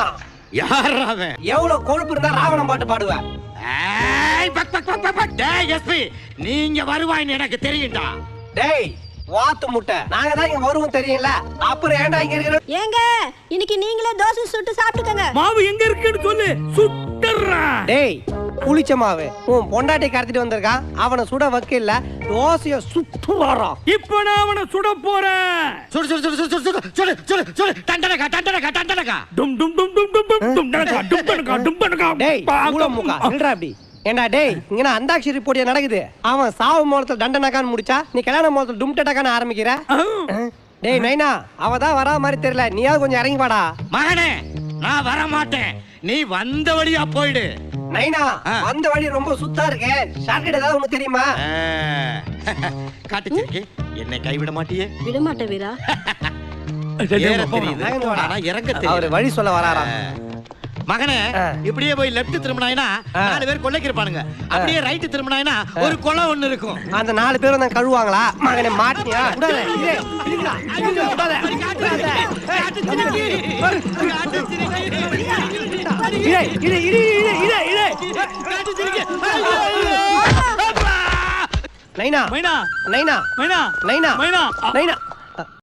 நைனா யார் அவன்? எவ்வளவு கொழுப்பு இருந்தா ராவணன் பாட்டு பாடுவேன். நீங்க வருவாய்ன்னு எனக்கு தெரியும்டா. டேய் வாத்து முட்டை, நாங்க தான் இங்க வருவோம் தெரியும்ல, அப்புறம் ஏன்டா இங்க இருக்கிற? ஏங்க இன்னைக்கு நீங்களே தோசை சுட்டு சாப்பிட்டுக்கங்க. மாவு எங்க இருக்குன்னு சொல்லு, சுட்டுறேன். டேய் புளிச்ச மாவு உன் பொண்டாட்டி கடத்திட்டு வந்திருக்கான், அவனை சுட வைக்கல, தோசைய சுட்டு வரான். இப்ப நான் அவனை சுட போறேன். சுடு சுடு சுடு சுடு சுடு சுடு சுடு சுடு டண்டனகா டண்டனகா டண்டனகா. டும் டும் டும் டும் டும் டும் டும் டனகா டும் டனகா டும் டனகா. டேய் மூளை முக்கா நில்றா அப்படி. ஏண்டா டேய் இங்க அந்தாக்ஷரி போட்டியா நடக்குது, அவன் சாவு மோளத்துல தண்டனகான்னு முடிச்சா நீ கல்யாண மோளத்துல டும் டடகான்னு ஆரம்பிக்கிற. டேய் நைனா அவதான் வரா மாதிரி தெரியல, நீயாவது கொஞ்சம் இறங்கி வாடா. மகனே நான் வர மாட்டேன், நீ வந்த வழியா போயிடு. நைனா அந்த வழி ரொம்ப சுத்தா இருக்கே, ஷார்ட்கட் ஏதாவது ஒண்ணு தெரியுமா? காட்டுச்சிருக்கே, என்னை கைவிட மாட்டியே? விட மாட்டேன் வீரா. ஏற தெரியுது ஆனா இறங்க தெரியும். அவர் வழி சொல்ல வராரா? மகனே இப்படியே போய் லெஃப்ட் திரும்பினாயினா 4 பேர் கொள்ளைக்கு இருப்பானுங்க, அப்படியே ரைட் திரும்பினாயினா ஒரு கொலை ஒண்ணு இருக்கும். அந்த 4 பேரும் தான் கழுவாங்களா? மகனே மாட்டியா? விடாத இதே இதுடா இது விடாத. நைனா மைனா நைனா மைனா நைனா மைனா நைனா